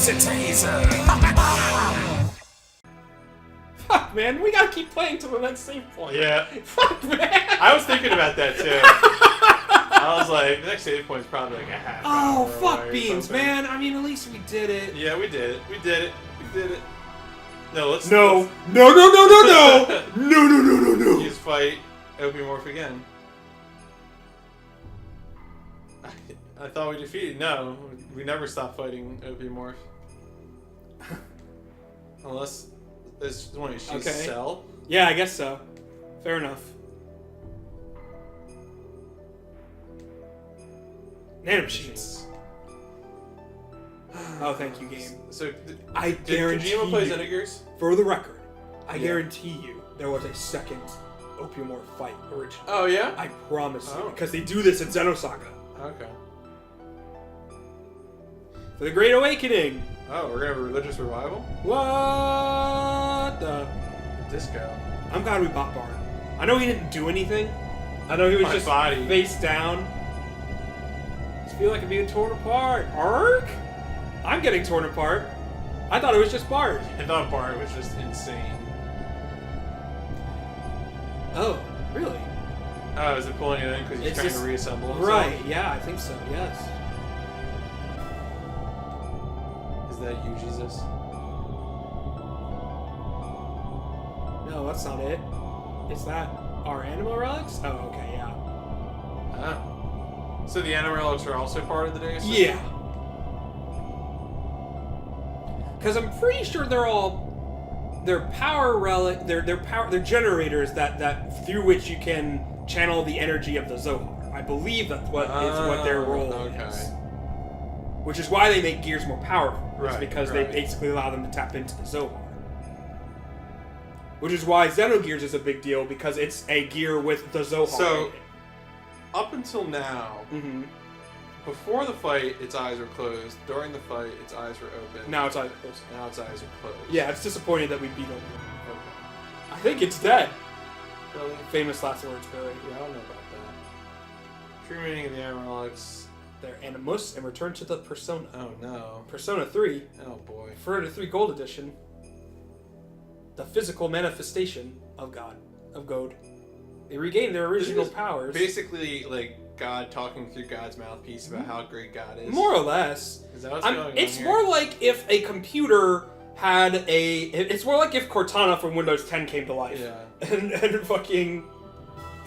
Use a taser! Fuck, man, we gotta keep playing till the next save point. Yeah. Fuck, man. I was thinking about that too. I was like, the next save point is probably like a half hour Oh, fuck away or beans, something. man. I mean, at least we did it. Yeah, we did it. We did it. We did it. No, let's... No. let's No, no, no, no, no. No, no, no, no, no. use fight Opiomorph again. I thought we defeated... No, we never stopped fighting Opiomorph. Unless... This one is Okay. Cell. Yeah, I guess so. Fair enough. Nanomachines. Oh, thank you, game. So, I did guarantee Kojima play you, Xenogears? for the record, I Yeah. guarantee you there was a second Opiomorph fight originally. Oh, yeah? I promise you, Oh. because they do this in Xenosaga. Okay. For the Great Awakening! Oh, we're gonna have a religious revival? What the... Disco. I'm glad we bought Bard. I know he didn't do anything. I know he was My just body. face down. I just feel like I'm being torn apart. Ark? I'm getting torn apart. I thought it was just Bard. I thought Bart was just insane. Oh, really? Oh, is it pulling it in because he's It's trying just- to reassemble himself? Right, yeah, I think so, yes. Is that you, Jesus? No, that's not it. Is that our animal relics? Oh, okay, yeah. Oh. So the animal relics are also part of the Deus? Yeah. Because I'm pretty sure they're power relic, they're generators that through which you can channel the energy of the Zohar. I believe that's what their role is. Which is why they make gears more powerful. Right, because they basically allow them to tap into the Zohar. Which is why Xenogears is a big deal, because it's a gear with the Zohar So, in it. up until now, before the fight, its eyes were closed. During the fight, its eyes were open. Now its eyes are closed. Now its eyes are closed. Yeah, it's disappointing that we beat him. Okay. I think it's dead. Really? Famous last words, Billy. Yeah, I don't know about that. True meaning of the animal relics. They're Animus and return to the Persona. Oh no. Persona 3, Oh boy. Persona 3 Gold Edition. The physical manifestation of God, of God. They regain their original powers. Basically, like God talking through God's mouthpiece about how great God is. More or less. Is that what's going on It's here? more like if a computer had a... It's more like if Cortana from Windows 10 came to life. Yeah. And fucking...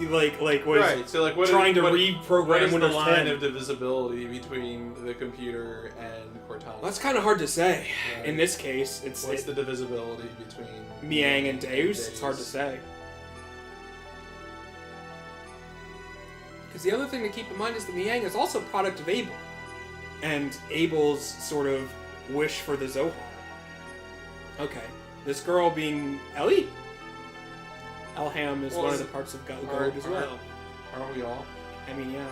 Like was right. So like what trying to what reprogram is Windows the line 10. of divisibility between the computer and Cortana? That's kind of hard to say. Right. In this case, What's the divisibility between Miang and Deus? It's hard to say. Because the other thing to keep in mind is that Miang is also a product of Abel. And Abel's sort of wish for the Zohar. Okay. This girl being Ellie? Elham is one of the parts of God as well. Aren't we all? I mean, yeah.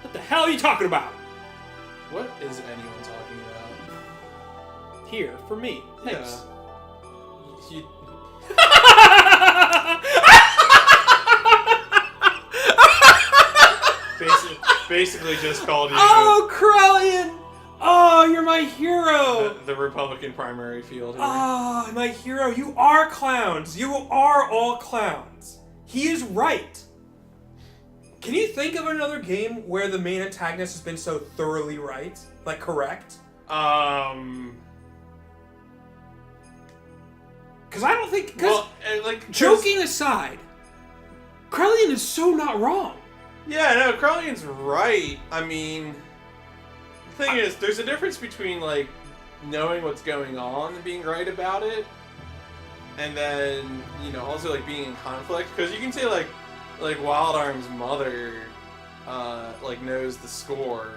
What the hell are you talking about? What is anyone talking about? Here, for me. Thanks. Yeah. You- basically just called you Oh, Krellian! Oh, you're my hero! the Republican primary field here. Ah, my hero, you are clowns. You are all clowns. He is right. Can you think of another game where the main antagonist has been so thoroughly right? Like, correct? Because I don't think... Well, joking aside, Krellian is so not wrong. Yeah, no, Krellian's right. I mean, the thing is, there's a difference between, like, knowing what's going on and being right about it, and then, you know, also, like, being in conflict. Because you can say, like Wild Arm's mother, like, knows the score,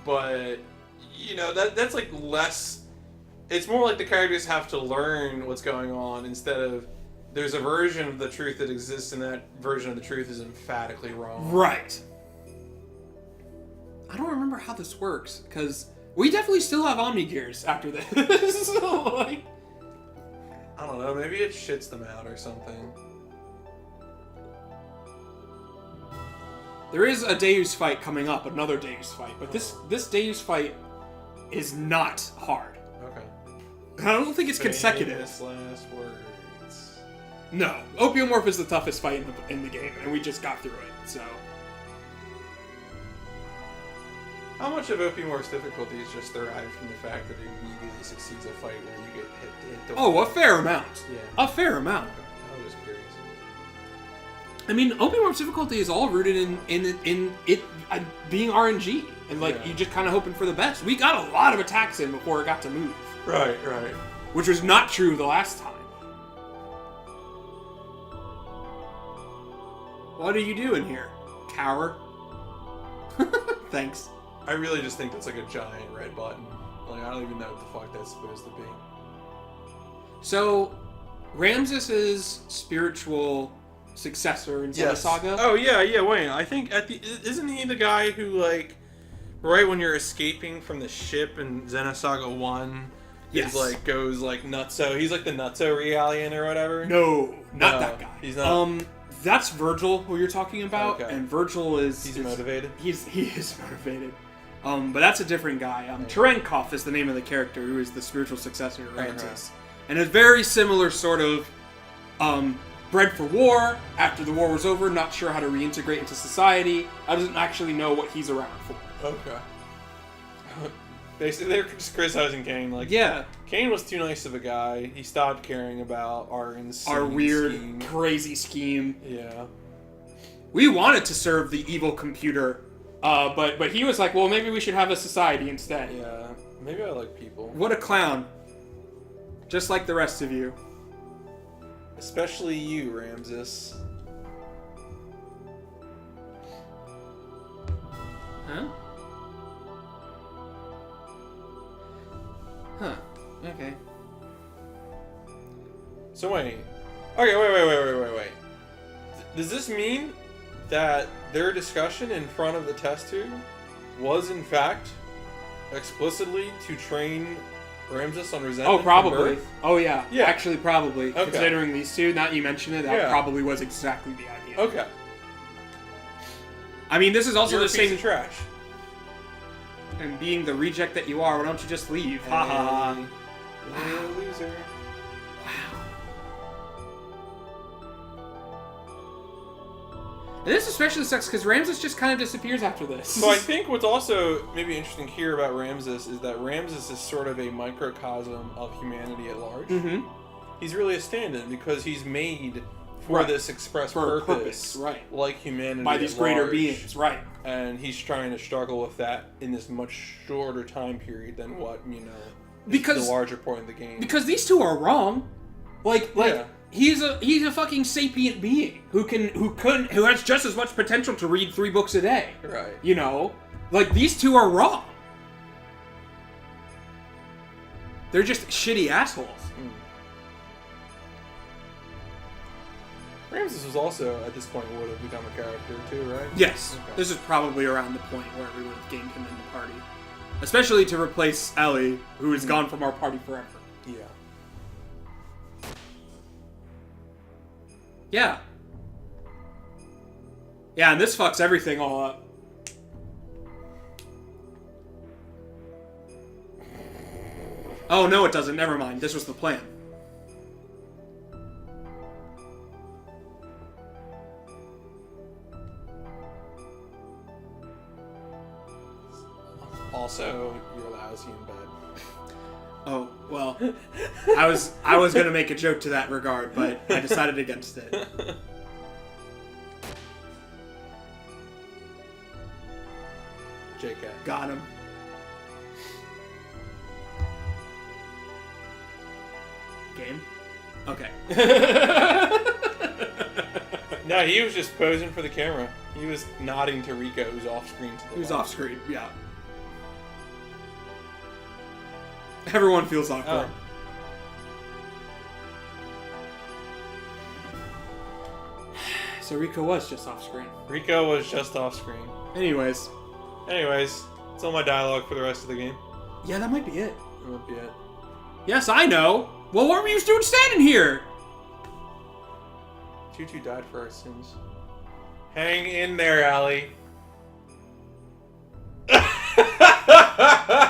but, you know, that's, like, less... It's more like the characters have to learn what's going on instead of there's a version of the truth that exists and that version of the truth is emphatically wrong. Right. I don't remember how this works, because we definitely still have Omnigears after this. So, like... I don't know, maybe it shits them out or something. There is a Deus fight coming up, another Deus fight, but this Deus fight is not hard. Okay. I don't think it's consecutive. Famous last words. No, Opiomorph is the toughest fight in the game, and we just got through it. So, How much of Opiomorph's difficulty is just derived from the fact that it immediately succeeds a fight where you get hit a fair amount. Yeah. A fair amount. Okay. I was just curious. I mean, Opiomorph's difficulty is all rooted in it being RNG, and like you just kind of hoping for the best. We got a lot of attacks in before it got to move. Right. Which was not true the last time. What are you doing here, coward? Thanks. I really just think that's like a giant red button. Like, I don't even know what the fuck that's supposed to be. So, Ramses' spiritual successor in Xenosaga. Oh, yeah, wait. I think isn't he the guy who, like, right when you're escaping from the ship in Xenosaga 1, yes, like, goes, like, nutso. He's like the nutso Realian or whatever? No, not that guy. He's not. That's Virgil, who you're talking about, and Virgil is... He's motivated? He is motivated. But that's a different guy. Terenkov is the name of the character, who is the spiritual successor of Ramses. And a very similar sort of bred for war. After the war was over, not sure how to reintegrate into society. I doesn't actually know what he's around for. Okay. Basically, they're just criticizing Kane. Like, yeah, Kane was too nice of a guy. He stopped caring about our weird, scheme. crazy scheme. Yeah. We wanted to serve the evil computer, but he was like, well, maybe we should have a society instead. Yeah, maybe I like people. What a clown. Just like the rest of you. Especially you, Ramses. Huh? Huh. Okay. So wait. Okay, wait. Does this mean that their discussion in front of the test tube was in fact explicitly to train Ramses on resentment? Oh, probably. From Oh, yeah. Actually, probably. Okay. Considering these two, now you mention it, that probably was exactly the idea. Okay. I mean, this is also You're the same... piece of trash. And being the reject that you are, why don't you just leave? Ha ha ha. You're a loser. Wow. And this especially sucks because Ramses just kind of disappears after this. So I think what's also maybe interesting here about Ramses is that Ramses is sort of a microcosm of humanity at large. Mm-hmm. He's really a stand-in because he's made for this express purpose, right? Like humanity by these at greater large. beings, right? And he's trying to struggle with that in this much shorter time period than what is because the larger point of the game. Because these two are wrong. Like he's a fucking sapient being who has just as much potential to read 3 books a day. Right. You know, like these two are wrong. They're just shitty assholes. Ramses was also, at this point, would have become a character too, right? Yes. Okay. This is probably around the point where we would have gained him in the party. Especially to replace Ellie, who is gone from our party forever. Yeah. Yeah. Yeah, and this fucks everything all up. Oh, no, it doesn't. Never mind. This was the plan. Also, you're lousy in bed. Oh, well, I was going to make a joke to that regard, but I decided against it. JK. Got him. Game? Okay. No, he was just posing for the camera. He was nodding to Rico, who's off screen. Who's off screen, yeah. Everyone feels awkward. Oh. So Rico was just off screen. Rico was just off screen. Anyways, it's all my dialogue for the rest of the game. Yeah, that might be it. That might be it. Yes, I know. Well, what were you doing standing here? Tutu died for our sins. Hang in there, Allie.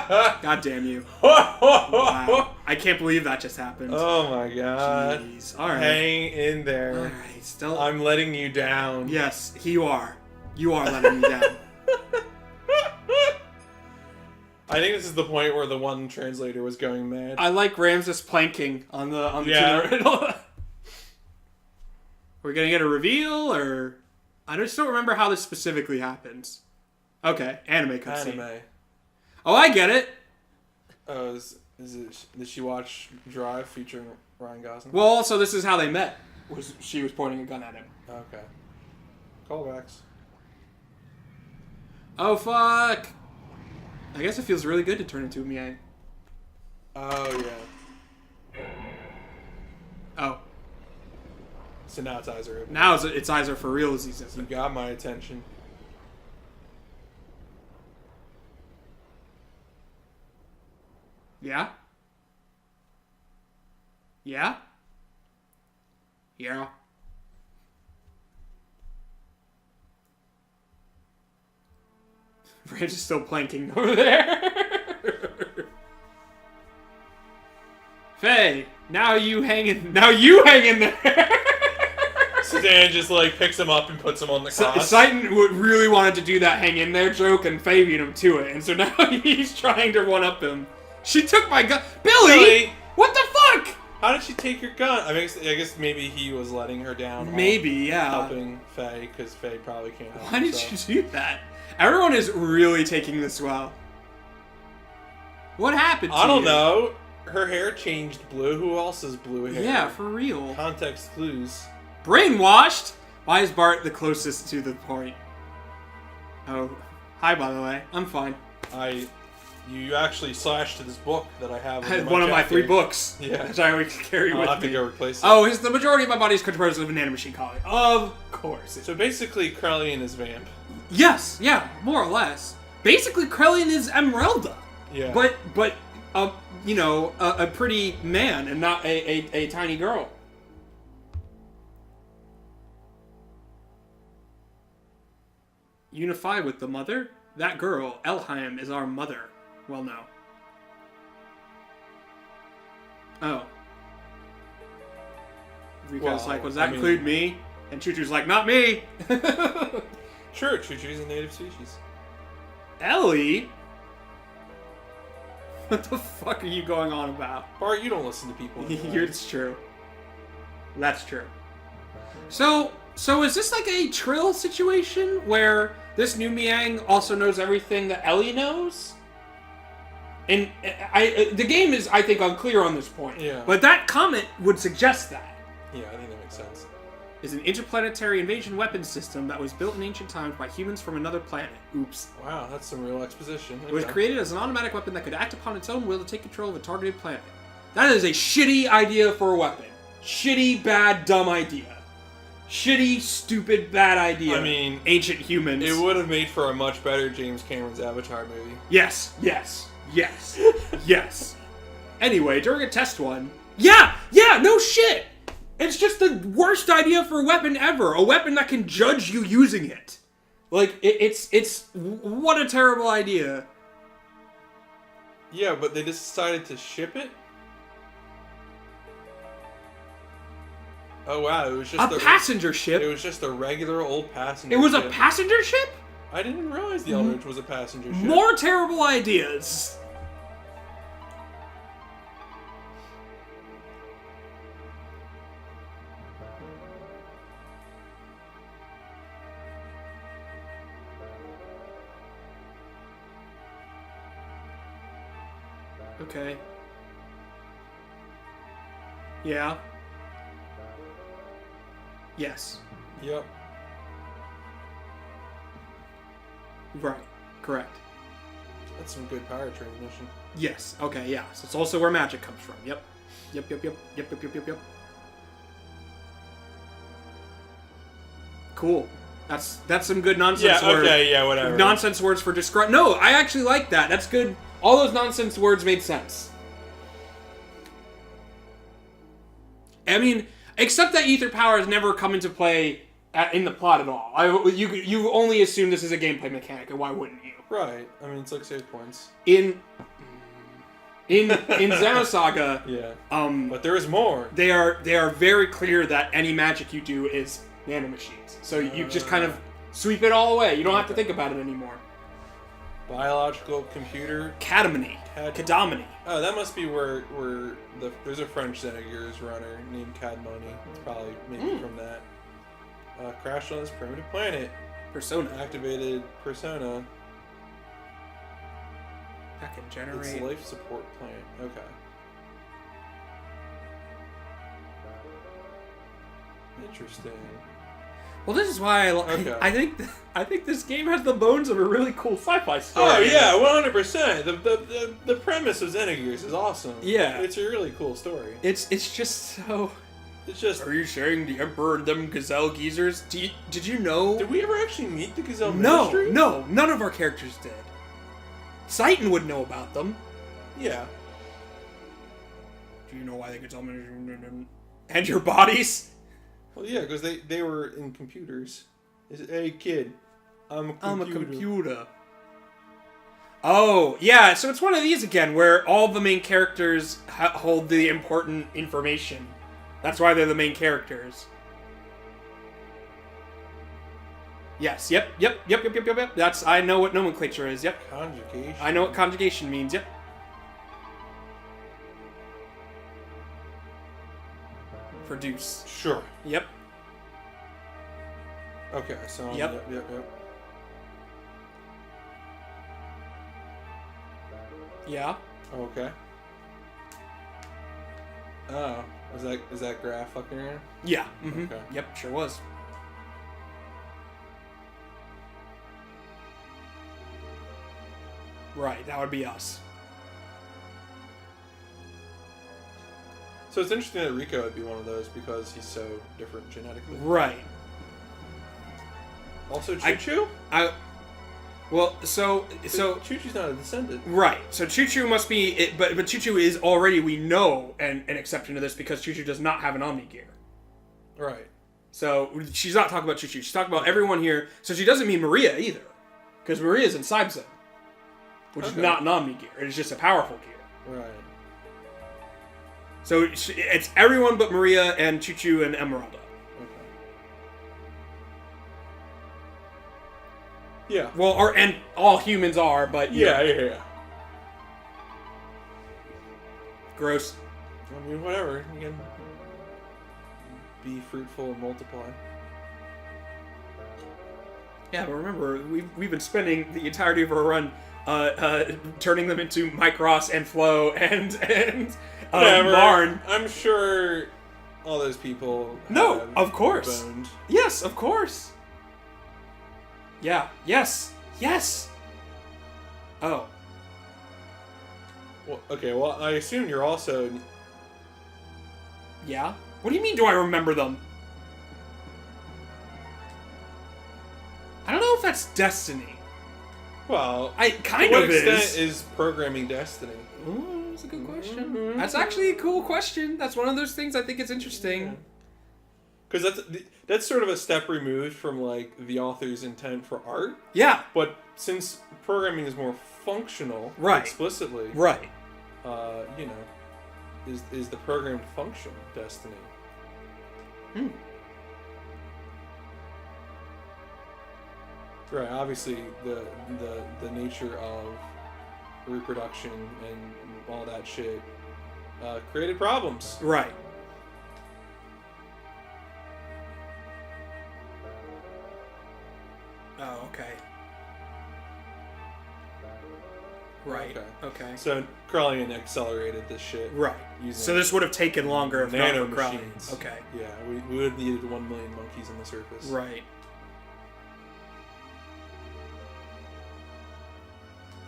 God damn you. Wow. I can't believe that just happened. Oh my god. Jeez. All right. Hang in there. All right. Still. I'm letting you down. Yes, you are. You are letting me down. I think this is the point where the one translator was going mad. I like Ramses planking on the Yeah. riddle. We're gonna get a reveal, or I just don't remember how this specifically happens. Okay, anime cutscene. Anime. Oh, I get it. Oh, did she watch Drive featuring Ryan Gosling? Well, also this is how they met. She was pointing a gun at him. Okay. Callbacks. Oh fuck! I guess it feels really good to turn into a Miang. Oh yeah. Oh. So now it's eyes are open. Now its eyes are for real, as he says. You got my attention. Yeah? Yeah? Yeah. Branch is still planking over there. Faye, now you hang in there. Sedan just like picks him up and puts him on the cross. Saiton really wanted to do that hang in there joke, and Faye beat him to it, and so now he's trying to one up him. She took my gun. Billy! What the fuck? How did she take your gun? I guess maybe he was letting her down. Maybe, yeah. Helping Faye, because Faye probably can't help Why did herself. you do that? Everyone is really taking this well. What happened to you? I don't know. Her hair changed blue. Who else has blue hair? Yeah, for real. Context clues. Brainwashed? Why is Bart the closest to the point? Oh, hi, by the way. I'm fine. You actually slashed this book that I have. One of my 3 books. Yeah. Which I always carry with me. I'll have to go replace it. Oh, the majority of my body is composed of a nanomachine colony. Of course. So basically, Krellian is Vamp. Yes, yeah, more or less. Basically, Krellian is Emeralda. Yeah. But you know, a pretty man and not a tiny girl. Unify with the mother? That girl, Elheim, is our mother. Well, no. Oh. Rika's like, does that include me? And Choo-Choo's like, not me! Sure, Choo-Choo's a native species. Ellie? What the fuck are you going on about? Bart, you don't listen to people. It's true. That's true. So is this like a Trill situation where this new Miang also knows everything that Ellie knows? And the game is, I think, unclear on this point. Yeah. But that comment would suggest that. Yeah, I think that makes sense. Is an interplanetary invasion weapons system that was built in ancient times by humans from another planet. Oops. Wow, that's some real exposition. It was created as an automatic weapon that could act upon its own will to take control of a targeted planet. That is a shitty idea for a weapon. Shitty, bad, dumb idea. Shitty, stupid, bad idea. I mean, ancient humans. It would have made for a much better James Cameron's Avatar movie. Yes. Yes. Anyway, during a test one. Yeah, no shit! It's just the worst idea for a weapon ever. A weapon that can judge you using it. Like, it's what a terrible idea. Yeah, but they just decided to ship it? Oh wow, it was just a passenger ship. It was just a regular old passenger ship. It was ship. A passenger ship? I didn't realize the Eldritch was a passenger ship. More terrible ideas. Okay. Yeah. Yes. Yep. Right. Correct. That's some good power transmission. Yes. Okay, yeah. So it's also where magic comes from. Yep. Yep. Cool. That's some good nonsense words. Yeah, okay, yeah, whatever. Nonsense words for describe. No, I actually like that. That's good. All those nonsense words made sense. I mean, except that ether power has never come into play in the plot at all. You only assume this is a gameplay mechanic, and why wouldn't you? Right. I mean, it's like save points. In In Xenosaga, yeah. But there is more. They are very clear that any magic you do is nanomachines. So you just kind of sweep it all away. You don't have to think about it anymore. Biological computer. Cadamony. Cadamony. Oh, that must be where there's a French Xenogears runner named Cadmony. It's probably maybe from that. Crashed on this primitive planet. Persona. Activated persona. That can generate. It's life support plant. Okay. Interesting. Well, this is why I think this game has the bones of a really cool sci-fi story. Oh yeah, 100%. The premise of Xenogears is awesome. Yeah, it's a really cool story. It's just so. It's just. Are you sharing the Emperor and them gazelle geezers? Did you know? Did we ever actually meet the gazelle ministry? No, none of our characters did. Satan would know about them. Yeah. Do you know why the gazelle ministry and your bodies? Well, yeah, because they were in computers. Hey, kid, I'm a computer. Oh, yeah, so it's one of these again, where all the main characters hold the important information. That's why they're the main characters. Yes, yep. That's, I know what nomenclature is, yep. Conjugation. I know what conjugation means, yep. Produce. Sure. Yep. Okay, so yep. Yeah. Okay. Oh, is that graph fucking around? Yeah. Mm-hmm. Okay. Yep, sure was. Right, that would be us. So it's interesting that Rico would be one of those because he's so different genetically. Right. Also, Choo-Choo? Well, so Choo-Choo's not a descendant. Right. So Choo-Choo must be, but Choo-Choo is already, we know, an exception to this because Choo-Choo does not have an Omni gear. Right. So she's not talking about Choo-Choo. She's talking about everyone here. So she doesn't mean Maria either, because Maria's in Saibzen, which is not an Omni gear. It is just a powerful gear. Right. So it's everyone but Maria and Choo-Choo and Emeralda. Yeah. Well, and all humans are, but yeah. Gross. I mean, whatever. You can be fruitful and multiply. Yeah, but remember, we've been spending the entirety of our run turning them into Micros and Flo and Marn. I'm sure all those people. No, of course. Boned. Yes, of course. Yeah. Yes. Oh. Well, okay. Well, I assume you're also. Yeah. What do you mean? Do I remember them? I don't know if that's destiny. Well, I kind of to what extent is programming destiny? Oh, that's a good question. Mm-hmm. That's actually a cool question. That's one of those things I think is interesting. Because that's sort of a step removed from like the author's intent for art. Yeah. But since programming is more functional, right, explicitly, right, is the programmed function destiny? Right. Obviously, the nature of reproduction and all that shit created problems. Right. Oh, okay. Right. Okay. So Krellian accelerated this shit. Right. So this would have taken longer if not for nanomachines. Okay. Yeah, we would have needed 1 million monkeys on the surface. Right.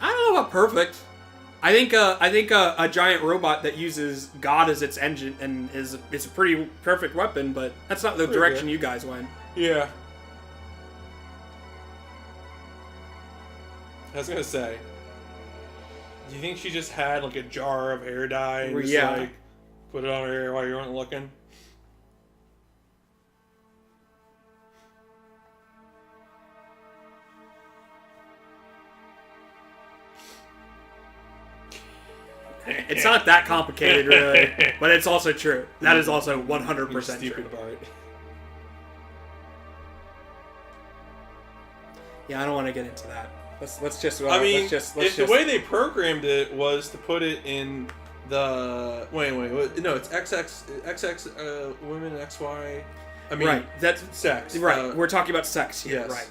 I don't know about perfect. I think a giant robot that uses God as its engine and is a pretty perfect weapon, but that's not the direction you guys went. Yeah. I was gonna say, do you think she just had like a jar of hair dye and just like put it on her hair while you weren't looking? It's not that complicated, really. But it's also true. That is also 100% true. Stupid Bart. Yeah, I don't want to get into that. Let's just. The way they programmed it was to put it in the no, it's XX women XY. I mean, right. That's sex. Right. We're talking about sex here. Yes. Right.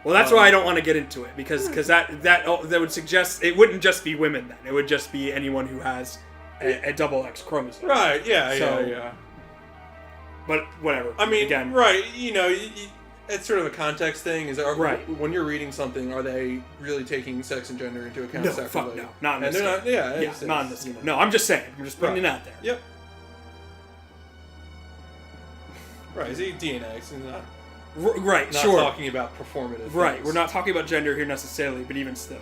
Well, that's why I don't want to get into it because that would suggest it wouldn't just be women then. It would just be anyone who has a double X chromosome. Right. Yeah. But whatever. I mean, again, right. It's sort of a context thing. Right. When you're reading something, are they really taking sex and gender into account? No, fuck no. Not in this game. Not in this game. No, I'm just saying. I'm just putting it out there. Yep. Right. Is it DNA? It's not. Right. Not sure. talking about performative. Right. Things. We're not talking about gender here necessarily, but even still.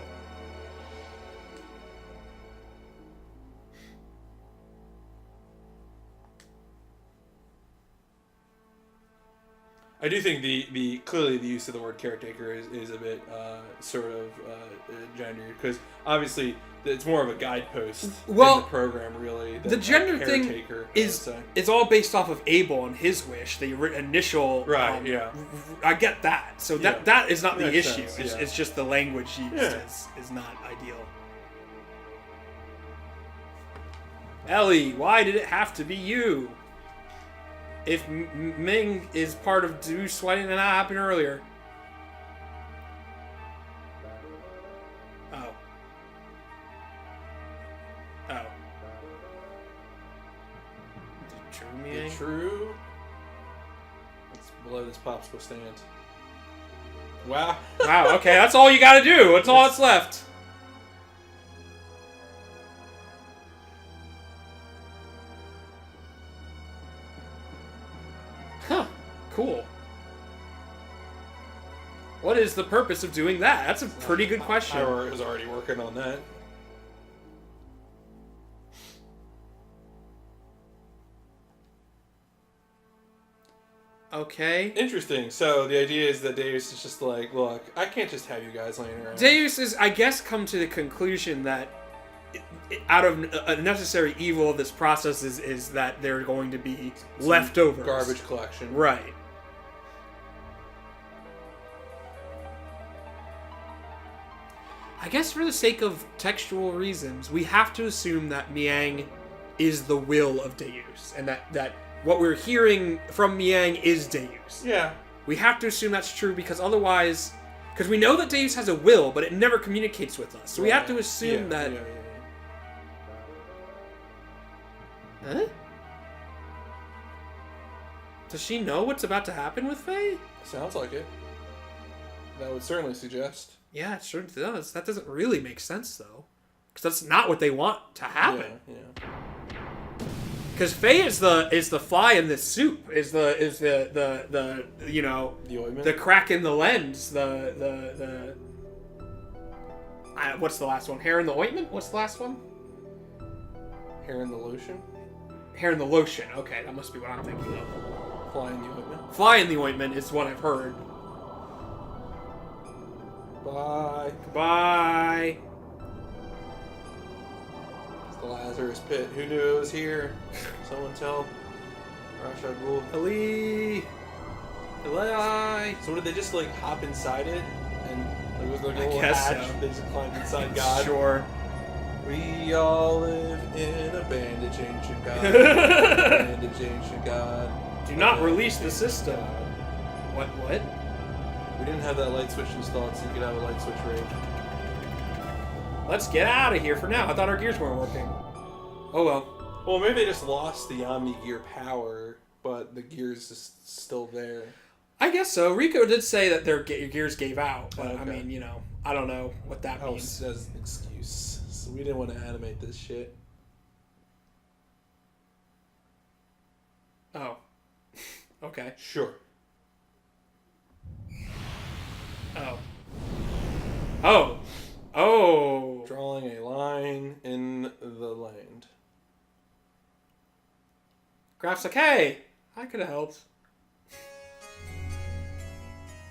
I do think clearly the use of the word caretaker is a bit gendered because obviously it's more of a guidepost in the program really. The gender thing is all based off of Abel and his wish, the initial. Right. Yeah. I get that. So that is not the issue. Sense, it's just the language used is not ideal. Ellie, why did it have to be you? If Ming is part of Zeus, why didn't that happen earlier? Oh. True Ming? True. It's below this popsicle stand. Wow. Wow, okay, that's all you gotta do. That's all that's left. Huh. Cool. What is the purpose of doing that? That's a pretty good question. I was already working on that. Okay. Interesting. So the idea is that Deus is just like, look, I can't just have you guys laying around. Deus is, I guess, come to the conclusion that out of a necessary evil of this process is that there are going to be leftovers. Garbage collection. Right. I guess for the sake of textual reasons, we have to assume that Miang is the will of Deus, and that what we're hearing from Miang is Deus. Yeah. We have to assume that's true because otherwise... Because we know that Deus has a will, but it never communicates with us. So we have to assume that... Yeah. Huh? Does she know what's about to happen with Faye? Sounds like it. That would certainly suggest. Yeah, it sure does. That doesn't really make sense, though. Because that's not what they want to happen. Yeah. Because Faye is the fly in this soup. Is the you know, the ointment? The crack in the lens. What's the last one? Hair in the ointment. What's the last one? Hair in the lotion. Hair in the lotion. Okay, that must be what I'm thinking of. Fly in the ointment. Fly in the ointment is what I've heard. Bye. Goodbye. It's the Lazarus Pit. Who knew it was here? Someone tell Ra's al Ghul. Ali. So what, did they just like hop inside it? And there was like a little guess hatch. so. They just climbed inside God. Sure. We all live in a bandaged ancient God. Bandaged ancient God. Do not release the system. What? We didn't have that light switch installed, so you could have a light switch rig. Let's get out of here for now. I thought our gears weren't working. Oh well. Well, maybe they just lost the Omni Gear power, but the gear's just still there. I guess so. Rico did say that their gears gave out, but Okay. I mean, you know, I don't know what that means. As an excuse. So we didn't want to animate this shit. Oh. Okay. Sure. Oh. Oh. Oh. Drawing a line in the land. Graph's like, hey, I could have helped.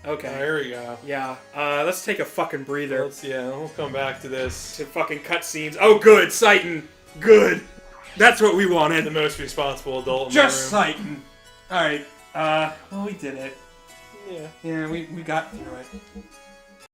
Okay. There we go. Yeah. Let's take a fucking breather. We'll come back to this. To fucking cutscenes. Oh, good, Satan. Good. That's what we The wanted. most responsible adult in Just the room. Titan. Alright, well, we did it. Yeah. Yeah, we got through it.